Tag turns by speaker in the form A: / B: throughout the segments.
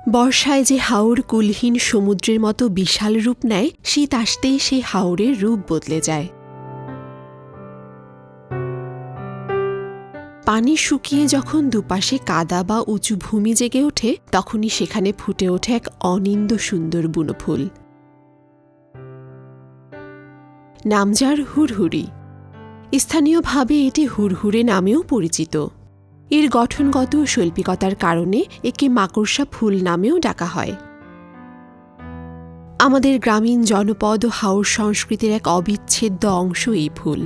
A: বর্ষায় যে হাওর কুলহীন সমুদ্রের মতো বিশাল রূপ নেয়, শীত আসতেই সেই হাওরের রূপ বদলে যায়। পানি শুকিয়ে যখন দুপাশে কাদা বা উঁচু ভূমি জেগে ওঠে, তখনই সেখানে ফুটে ওঠে এক অনিন্দ সুন্দর বুনো ফুল, নাম যার হুড়হুড়ি। স্থানীয়ভাবে এটি হুড়হুড়ে নামেও পরিচিত। এর গঠনগত শৈল্পিকতার কারণে একে মাকড়সা ফুল নামেও ডাকা হয়। আমাদের গ্রামীণ জনপদ ও হাওর সংস্কৃতির এক অবিচ্ছেদ্য অংশ এই ফুল।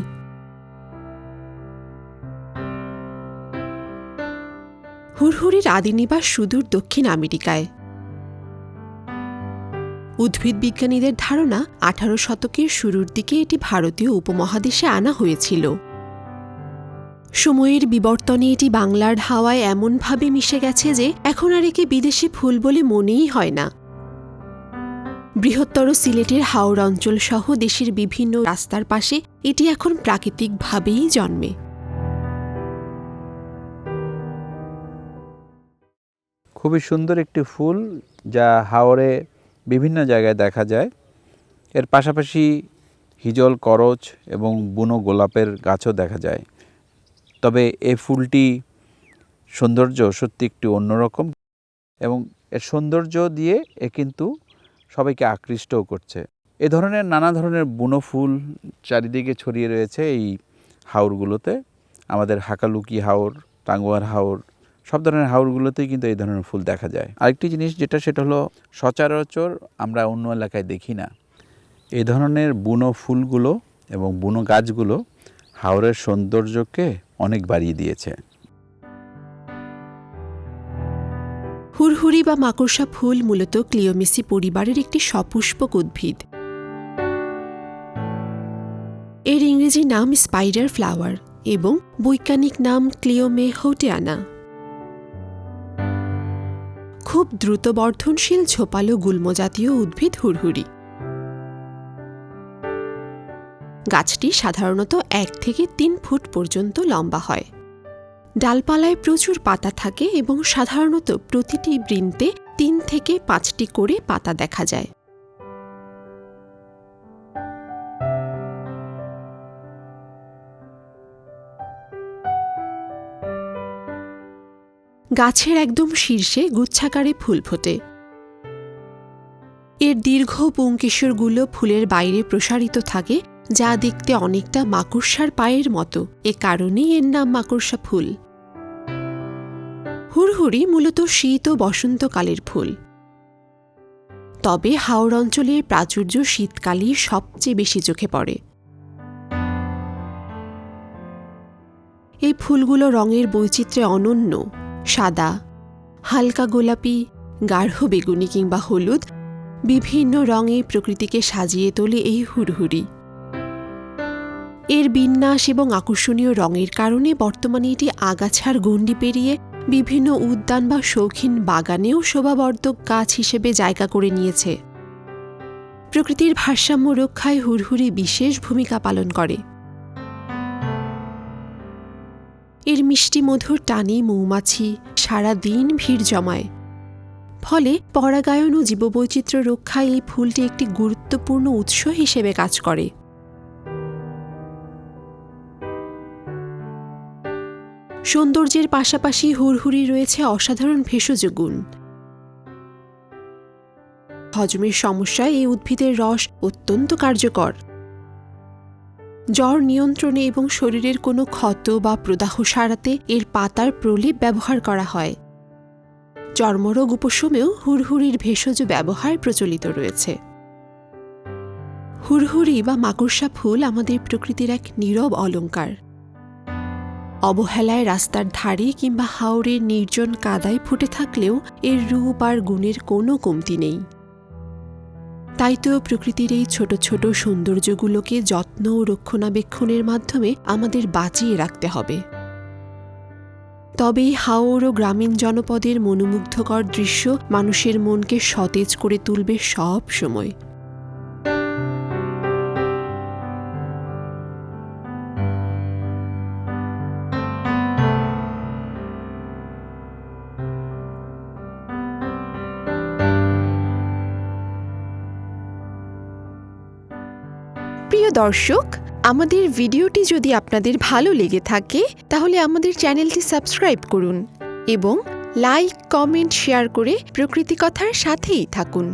A: হুড়হুড়ির আদিনিবাস সুদূর দক্ষিণ আমেরিকায়। উদ্ভিদ বিজ্ঞানীদের ধারণা 18 শতকের শুরুর দিকে এটি ভারতীয় উপমহাদেশে আনা হয়েছিল। সময়ের বিবর্তনে এটি বাংলার হাওয়ায় এমনভাবে মিশে গেছে যে এখন আর একে বিদেশি ফুল বলে মনেই হয় না। বৃহত্তর সিলেটের হাওর অঞ্চল সহ দেশের বিভিন্ন রাস্তার পাশে এটি এখন প্রাকৃতিকভাবেই জন্মে।
B: খুবই সুন্দর একটি ফুল, যা হাওরে বিভিন্ন জায়গায় দেখা যায়। এর পাশাপাশি হিজল, করচ এবং বুনো গোলাপের গাছও দেখা যায়। তবে এই ফুলটি সৌন্দর্য সত্যি একটু অন্যরকম, এবং এর সৌন্দর্য দিয়ে এ কিন্তু সবাইকে আকৃষ্টও করছে। এ ধরনের নানা ধরনের বুনো ফুল চারিদিকে ছড়িয়ে রয়েছে এই হাওরগুলোতে। আমাদের হাকালুকি হাওর, টাঙ্গুয়ার হাওর, সব ধরনের হাওরগুলোতেই কিন্তু এই ধরনের ফুল দেখা যায়। আরেকটি জিনিস সেটা হলো সচরাচর আমরা অন্য এলাকায় দেখি না। এই ধরনের বুনো ফুলগুলো এবং বুনো গাছগুলো হাওরের সৌন্দর্যকে অনেক বাড়িয়ে দিয়েছে।
A: হুড়হুড়ি বা মাকড়সা ফুল মূলত ক্লিওমেসি পরিবারের একটি সপুষ্পক উদ্ভিদ। এর ইংরেজি নাম স্পাইডার ফ্লাওয়ার এবং বৈজ্ঞানিক নাম ক্লিওমে হৌটিয়ানা। খুব দ্রুত বর্ধনশীল ঝোপালো গুল্মজাতীয় উদ্ভিদ হুড়হুড়ি। গাছটি সাধারণত 1 থেকে 3 ফুট পর্যন্ত লম্বা হয়। ডালপালায় প্রচুর পাতা থাকে এবং সাধারণত প্রতিটি বৃন্তে 3 থেকে 5টি করে পাতা দেখা যায়। গাছের একদম শীর্ষে গুচ্ছাকারে ফুল ফোটে। এর দীর্ঘ পুংকেশরগুলো ফুলের বাইরে প্রসারিত থাকে, যা দেখতে অনেকটা মাকড়সার পায়ের মতো। এ কারণেই এর নাম মাকড়সা ফুল। হুড়হুড়ি মূলত শীত ও বসন্তকালের ফুল, তবে হাওর অঞ্চলের প্রাচুর্য শীতকালেই সবচেয়ে বেশি চোখে পড়ে। এই ফুলগুলো রঙের বৈচিত্র্যে অনন্য। সাদা, হালকা গোলাপি, গাঢ় বেগুনি কিংবা হলুদ, বিভিন্ন রঙে প্রকৃতিকে সাজিয়ে তোলে এই হুড়হুড়ি। এর বিন্যাস এবং আকর্ষণীয় রঙের কারণে বর্তমানে এটি আগাছার গণ্ডি পেরিয়ে বিভিন্ন উদ্যান বা শৌখিন বাগানেও শোভাবর্ধক গাছ হিসেবে জায়গা করে নিয়েছে। প্রকৃতির ভারসাম্য রক্ষায় হুড়হুড়ি বিশেষ ভূমিকা পালন করে। এর মিষ্টি মধুর টানে মৌমাছি সারা দিন ভিড় জমায়, ফলে পরাগায়ন ও জীববৈচিত্র্য রক্ষায় এই ফুলটি একটি গুরুত্বপূর্ণ উৎস হিসেবে কাজ করে। সৌন্দর্যের পাশাপাশি হুড়হুড়ি রয়েছে অসাধারণ ভেষজ গুণ। হজমের সমস্যায় এই উদ্ভিদের রস অত্যন্ত কার্যকর। জ্বর নিয়ন্ত্রণে এবং শরীরের কোনো ক্ষত বা প্রদাহ সারাতে এর পাতার প্রলেপ ব্যবহার করা হয়। চর্মরোগ উপশমেও হুড়হুড়ির ভেষজ ব্যবহার প্রচলিত রয়েছে। হুড়হুড়ি বা মাকড়সা ফুল আমাদের প্রকৃতির এক নীরব অলংকার। অবহেলায় রাস্তার ধারে কিংবা হাওরের নির্জন কাদায় ফুটে থাকলেও এর রূপ আর গুণের কোনো কমতি নেই। তাই তো প্রকৃতির এই ছোট ছোট সৌন্দর্যগুলোকে যত্ন ও রক্ষণাবেক্ষণের মাধ্যমে আমাদের বাঁচিয়ে রাখতে হবে। তবেই হাওর ও গ্রামীণ জনপদের মনোমুগ্ধকর দৃশ্য মানুষের মনকে সতেজ করে তুলবে সব সময়। প্রিয় দর্শক, আমাদের ভিডিওটি যদি আপনাদের ভালো লেগে থাকে তাহলে আমাদের চ্যানেলটি সাবস্ক্রাইব করুন এবং লাইক, কমেন্ট, শেয়ার করে প্রকৃতি কথার সাথেই থাকুন।